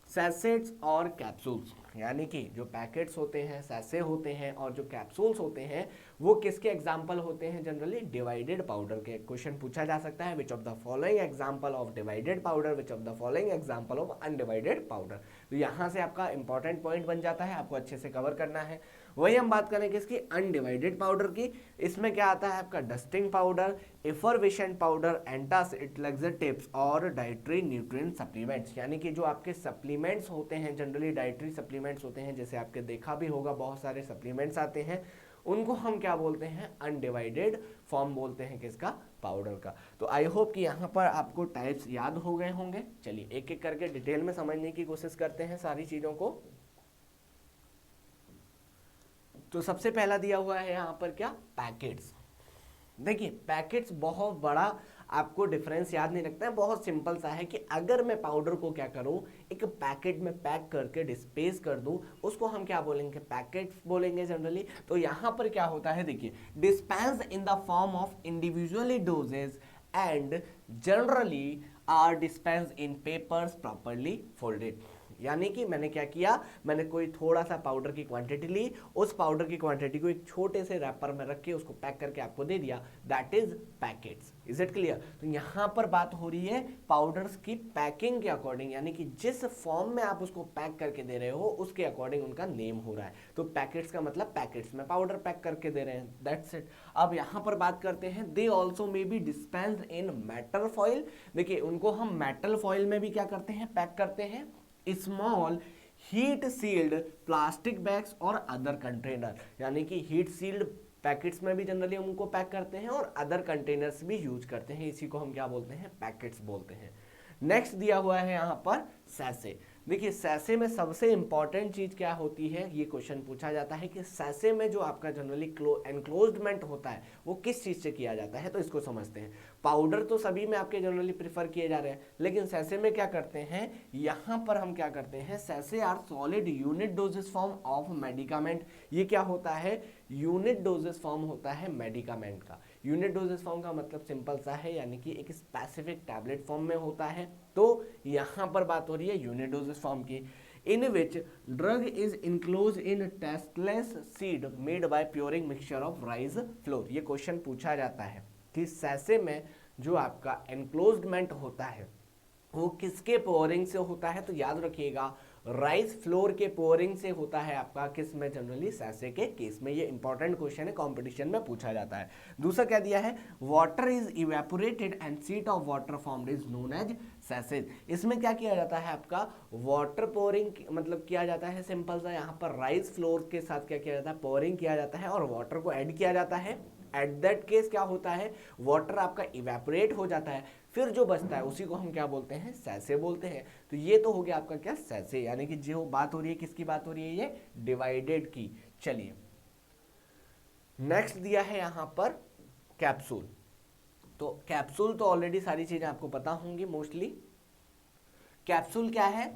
सैसेट्स और कैप्सूल्स। यानी कि जो पैकेट्स होते हैं, सैसे होते हैं और जो कैप्सूल्स होते हैं वो किसके एग्जाम्पल होते हैं, जनरली डिवाइडेड पाउडर के। क्वेश्चन पूछा जा सकता है, which of the following example of divided powder, which of the following example of undivided powder. तो यहाँ से आपका इंपॉर्टेंट पॉइंट बन जाता है, आपको अच्छे से कवर करना है। वही हम बात करें किसकी, अनडिवाइडेड पाउडर की। इसमें क्या आता है आपका dusting powder, effervescent powder, antacid laxatives और डाइटरी न्यूट्रिएंट सप्लीमेंट्स। यानी कि जो आपके सप्लीमेंट्स होते हैं, जनरली डाइटरी सप्लीमेंट्स होते हैं, जैसे आपके देखा भी होगा बहुत सारे सप्लीमेंट्स आते हैं, उनको हम क्या बोलते हैं, अनडिवाइडेड फॉर्म बोलते हैं किसका, पाउडर का। तो आई होप कि यहाँ पर आपको टाइप्स याद हो गए होंगे। चलिए एक एक करके डिटेल में समझने की कोशिश करते हैं सारी चीजों को। तो सबसे पहला दिया हुआ है यहाँ पर क्या, पैकेट्स। देखिए पैकेट्स बहुत बड़ा आपको डिफरेंस याद नहीं रखता है, बहुत सिंपल सा है कि अगर मैं पाउडर को क्या करूं, एक पैकेट में पैक करके डिस्पेस कर दूं, उसको हम क्या बोलेंगे, पैकेट्स बोलेंगे जनरली। तो यहां पर क्या होता है, देखिए dispense in the form of individually doses and generally are dispense in papers properly folded. यानी कि मैंने क्या किया, मैंने कोई थोड़ा सा पाउडर की क्वांटिटी ली, उस पाउडर की क्वांटिटी को एक छोटे से रैपर में रख के उसको पैक करके आपको दे दिया, that is packets. Is it clear. तो यहाँ पर बात हो रही है पाउडर्स की पैकिंग के अकॉर्डिंग, यानी कि जिस फॉर्म में आप उसको पैक करके दे रहे हो उसके अकॉर्डिंग उनका नेम हो रहा है। तो पैकेट्स का मतलब पैकेट्स में पाउडर पैक करके दे रहे हैं, दैट्स इट। अब यहाँ पर बात करते हैं, they also may be dispensed in metal foil. देखिए उनको हम मेटल फॉइल में भी क्या करते हैं, पैक करते हैं, small heat sealed plastic bags और अदर कंटेनर। यानी कि हीट सील्ड पैकेट्स में भी जनरली उनको पैक करते हैं और अदर कंटेनर्स भी यूज करते हैं, इसी को हम क्या बोलते हैं, पैकेट्स बोलते हैं। नेक्स्ट दिया हुआ है यहाँ पर सैसे। देखिए सैसे में सबसे इंपॉर्टेंट चीज क्या होती है, ये क्वेश्चन पूछा जाता है कि सैसे में जो आपका जनरली एनक्लोज्डमेंट होता है वो किस चीज से किया जाता है। तो इसको समझते हैं, पाउडर तो सभी में आपके जनरली प्रिफर किए जा रहे हैं, लेकिन सैसे में क्या करते हैं, यहाँ पर हम क्या करते हैं, सैसे are solid unit doses form of medicament. ये क्या होता है, यूनिट डोजेस फॉर्म होता है मेडिकामेंट का। यूनिट डोजेस फॉर्म का मतलब सिंपल सा है, यानी कि एक स्पेसिफिक टैबलेट फॉर्म में होता है। तो यहाँ पर बात हो रही है यूनिट डोजेस फॉर्म की, in which drug is enclose in tasteless seed made by pouring mixture of rice flour. ये क्वेश्चन पूछा जाता है कि सैसे में जो आपका एनक्लोजमेंट होता है वो किसके पोरिंग से होता है। तो याद रखिएगा राइस फ्लोर के पोरिंग से होता है आपका, किस में, जनरली सैसे के केस में। ये इंपॉर्टेंट क्वेश्चन है, कंपटीशन में पूछा जाता है। दूसरा क्या दिया है, water is evaporated and sheet of water formed is known as सैसेज। इसमें क्या किया जाता है आपका, वाटर पोरिंग मतलब किया जाता है, सिंपल सा। यहाँ पर राइस फ्लोर के साथ क्या किया जाता है, पोरिंग किया जाता है और वाटर को ऐड किया जाता है। एट दैट केस क्या होता है, वाटर आपका इवेपोरेट हो जाता है, फिर जो बचता है उसी को हम क्या बोलते हैं, सैसे बोलते हैं। तो ये तो हो गया आपका क्या, सैसे। यानी कि जो बात हो रही है किसकी बात हो रही है, ये डिवाइडेड की। चलिए नेक्स्ट दिया है यहां पर कैप्सूल। तो कैप्सूल तो ऑलरेडी सारी चीजें आपको पता होंगी मोस्टली। कैप्सूल क्या है,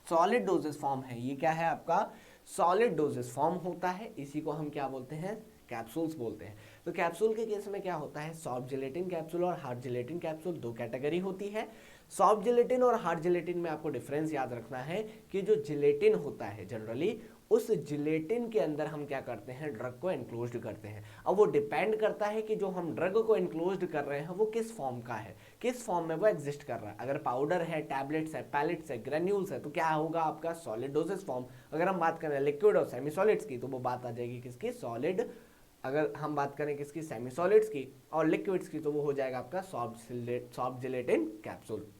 सॉलिड डोजेस फॉर्म है। ये क्या है आपका, सॉलिड डोजेस फॉर्म होता है, इसी को हम क्या बोलते हैं, कैप्सूल्स बोलते हैं। तो कैप्सूल के केस में क्या होता है, सॉफ्ट जिलेटिन कैप्सूल और हार्ड जिलेटिन कैप्सूल दो कैटेगरी होती है। सॉफ्ट जिलेटिन और हार्ड जिलेटिन में आपको डिफरेंस याद रखना है कि जो जिलेटिन होता है जनरली उस जिलेटिन के अंदर हम क्या करते हैं, ड्रग को एनक्लोज्ड करते हैं। अब वो डिपेंड करता है कि जो हम ड्रग को एनक्लोज्ड कर रहे हैं वो किस फॉर्म का है, किस फॉर्म में वो एग्जिस्ट कर रहा है। अगर पाउडर है, टैबलेट्स है, पैलेट्स है, ग्रेन्यूल्स है, तो क्या होगा आपका सॉलिड डोजेस फॉर्म। अगर हम बात करें लिक्विड और सेमी सॉलिड्स की तो वो बात आ जाएगी किसकी, सॉलिड। अगर हम बात करें किसकी, सेमी सॉलिड्स की, और लिक्विड्स की तो वो हो जाएगा आपका सॉफ्ट जिलेटिन कैप्सूल।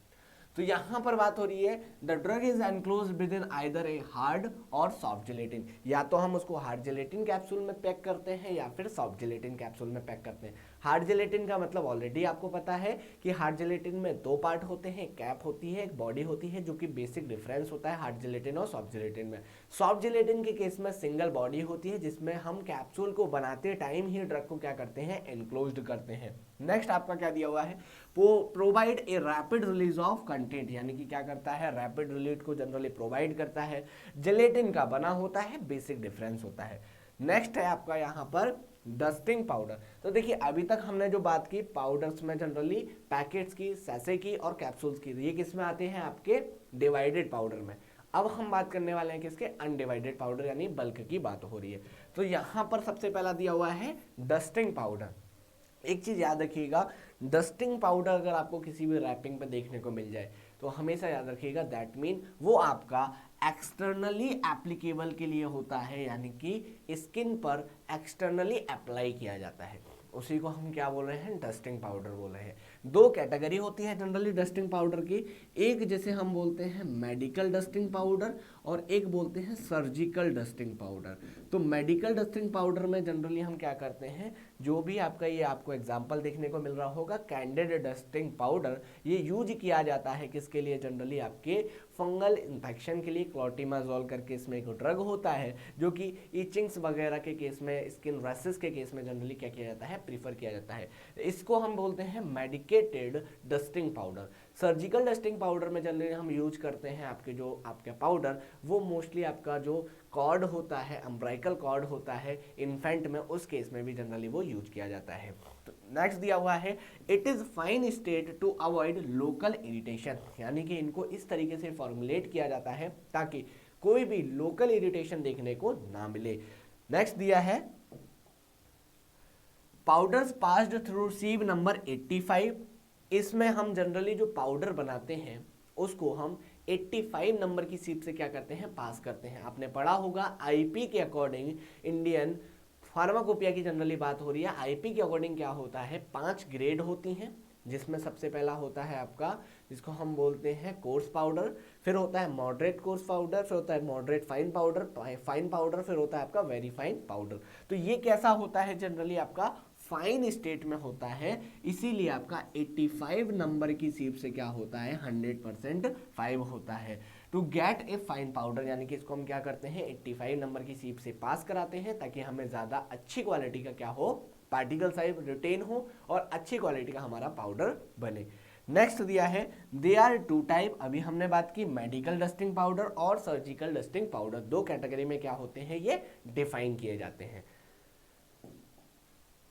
तो यहां पर बात हो रही है the drug is enclosed with in either a hard और सॉफ्ट जिलेटिन, या तो हम उसको हार्ड जिलेटिन कैप्सूल में पैक करते हैं या फिर सॉफ्ट जिलेटिन कैप्सूल में पैक करते हैं। हार्ड जिलेटिन का मतलब ऑलरेडी आपको पता है कि हार्ड जिलेटिन में दो पार्ट होते हैं, कैप होती है, एक बॉडी होती है, जो कि बेसिक डिफरेंस होता है हार्ड जिलेटिन और सॉफ्ट जिलेटिन में। सॉफ्ट जिलेटिन के केस में सिंगल बॉडी होती है जिसमें हम कैप्सूल को बनाते टाइम ही ड्रग को क्या करते हैं, एनक्लोज्ड करते हैं। नेक्स्ट आपका क्या दिया हुआ है, provide a rapid release of content, यानी कि क्या करता है, रैपिड रिलीज को जनरली प्रोवाइड करता है। जिलेटिन का बना होता है, बेसिक डिफरेंस होता है। नेक्स्ट है आपका यहाँ पर डस्टिंग पाउडर। तो देखिए अभी तक हमने जो बात की पाउडर्स में जनरली पैकेट्स की, सैसे की और कैप्सूल्स की, ये किस में आते हैं, आपके डिवाइडेड पाउडर में। अब हम बात करने वाले हैं किसके, अनडिवाइडेड पाउडर, यानी बल्क की बात हो रही है। तो यहाँ पर सबसे पहला दिया हुआ है डस्टिंग पाउडर। एक चीज याद रखिएगा, डस्टिंग पाउडर अगर आपको किसी भी रैपिंग पे देखने को मिल जाए तो हमेशा याद रखिएगा दैट मीन वो आपका एक्सटर्नली एप्लीकेबल के लिए होता है, यानी कि स्किन पर एक्सटर्नली अप्लाई किया जाता है, उसी को हम क्या बोल रहे हैं, डस्टिंग पाउडर बोल रहे हैं। दो कैटेगरी होती है जनरली डस्टिंग पाउडर की, एक जैसे हम बोलते हैं मेडिकल डस्टिंग पाउडर और एक बोलते हैं सर्जिकल डस्टिंग पाउडर। तो मेडिकल डस्टिंग पाउडर में जनरली हम क्या करते हैं, जो भी आपका ये आपको एग्जांपल देखने को मिल रहा होगा कैंडिड डस्टिंग पाउडर, ये यूज किया जाता है किसके लिए, जनरली आपके फंगल इन्फेक्शन के लिए। क्लोटिमाजोल करके इसमें एक ड्रग होता है जो कि इचिंग्स वगैरह के केस में, स्किन रैशेस के केस में जनरली क्या किया जाता है, प्रीफर किया जाता है। इसको हम बोलते हैं medicated dusting powder. Surgical dusting powder में जनरली हम यूज करते हैं आपके जो आपका पाउडर, वो मोस्टली आपका जो कॉर्ड होता है, अम्ब्राइकल कॉर्ड होता है इन्फेंट में, उस केस में भी जनरली वो यूज किया जाता है। तो नेक्स्ट दिया हुआ है it is fine state to avoid local irritation, यानी कि इनको इस तरीके से फॉर्मुलेट किया जाता है ताकि कोई भी लोकल इरिटेशन देखने को ना मिले। नेक्स्ट दिया है पाउडर्स पास्ड थ्रू सीव नंबर 85, इसमें हम जनरली जो पाउडर बनाते हैं उसको हम 85 नंबर की सीप से क्या करते हैं, पास करते हैं। आपने पढ़ा होगा आईपी के अकॉर्डिंग, इंडियन फार्माकोपिया की जनरली बात हो रही है, आईपी के अकॉर्डिंग क्या होता है, 5 ग्रेड होती हैं, जिसमें सबसे पहला होता है आपका जिसको हम बोलते हैं कोर्स पाउडर, फिर होता है मॉडरेट कोर्स पाउडर, फिर होता है moderate fine powder, fine powder, फिर होता है आपका वेरी फाइन पाउडर। तो ये कैसा होता है, जनरली आपका फाइन स्टेट में होता है, इसीलिए आपका 85 नंबर की सीप से क्या होता है, 100% 5 होता है। To get a fine powder, यानी कि इसको हम क्या करते हैं, 85 नंबर की सीप से पास कराते हैं ताकि हमें ज़्यादा अच्छी क्वालिटी का क्या हो, पार्टिकल साइज रिटेन हो और अच्छी क्वालिटी का हमारा पाउडर बने। नेक्स्ट दिया है दे आर टू टाइप, अभी हमने बात की मेडिकल डस्टिंग पाउडर और सर्जिकल डस्टिंग पाउडर, दो कैटेगरी में क्या होते हैं, ये डिफाइन किए जाते हैं।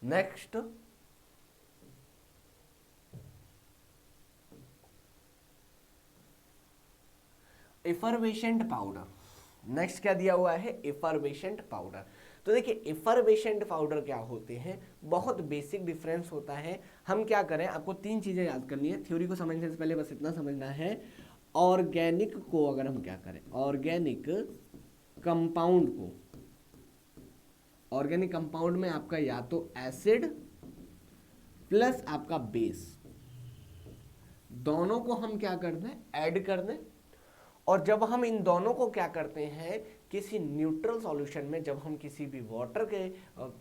नेक्स्ट एफरवेशेंट पाउडर, नेक्स्ट क्या दिया हुआ है, एफरवेशेंट पाउडर। तो देखिए एफरवेशेंट पाउडर क्या होते हैं, बहुत बेसिक डिफरेंस होता है। हम क्या करें, आपको 3 चीजें याद करनी है, थ्योरी को समझने से पहले बस इतना समझना है। ऑर्गेनिक को अगर हम क्या करें, ऑर्गेनिक कंपाउंड को, ऑर्गेनिक कंपाउंड में आपका या तो एसिड प्लस आपका बेस, दोनों को हम क्या कर दें, ऐड कर दें। और जब हम इन दोनों को क्या करते हैं, किसी न्यूट्रल सॉल्यूशन में, जब हम किसी भी वाटर के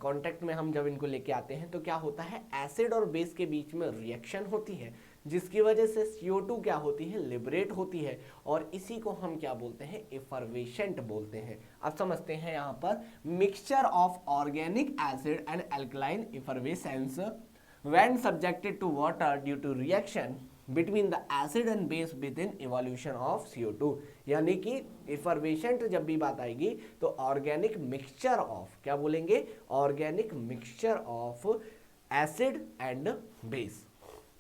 कांटेक्ट में हम जब इनको लेके आते हैं तो क्या होता है, एसिड और बेस के बीच में रिएक्शन होती है, जिसकी वजह से CO2 क्या होती है, लिबरेट होती है, और इसी को हम क्या बोलते हैं, एफरवेशेंट बोलते हैं। अब समझते हैं यहाँ पर mixture of organic acid and alkaline effervescence when subjected to water due to reaction between the acid and base with in evolution of CO2। यानी कि इफर्वेशेंट जब भी बात आएगी तो ऑर्गेनिक मिक्सचर ऑफ, क्या बोलेंगे, organic mixture of acid and base.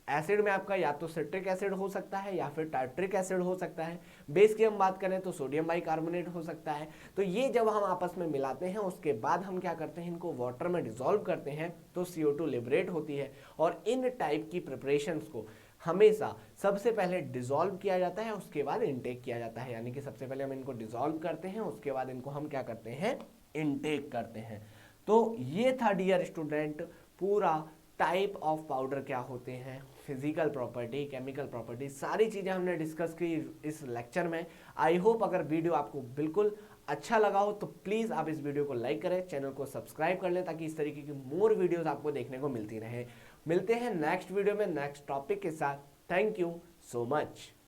Acid में आपका या तो सिट्रिक एसिड हो सकता है या फिर टार्ट्रिक एसिड हो सकता है। बेस की हम बात करें तो सोडियम बाइकार्बोनेट हो सकता है। तो ये जब हम आपस में मिलाते हैं उसके बाद हम क्या करते हैं, इनको वाटर में डिसॉल्व करते हैं तो CO2 लिबरेट होती है। और इन टाइप की प्रिपरेशंस को हमेशा सबसे पहले डिसॉल्व किया जाता है, उसके बाद इनटेक किया जाता है। यानी कि सबसे पहले हम इनको डिसॉल्व करते हैं, उसके बाद इनको हम क्या करते हैं, इनटेक करते हैं। तो ये था डियर स्टूडेंट पूरा टाइप ऑफ पाउडर क्या होते हैं, फिजिकल प्रॉपर्टी, केमिकल प्रॉपर्टी, सारी चीज़ें हमने डिस्कस की इस लेक्चर में। आई होप अगर वीडियो आपको बिल्कुल अच्छा लगा हो तो प्लीज़ आप इस वीडियो को लाइक करें, चैनल को सब्सक्राइब कर लें ताकि इस तरीके की मोर वीडियोस आपको देखने को मिलती रहे। मिलते हैं नेक्स्ट वीडियो में नेक्स्ट टॉपिक के साथ। Thank you so much.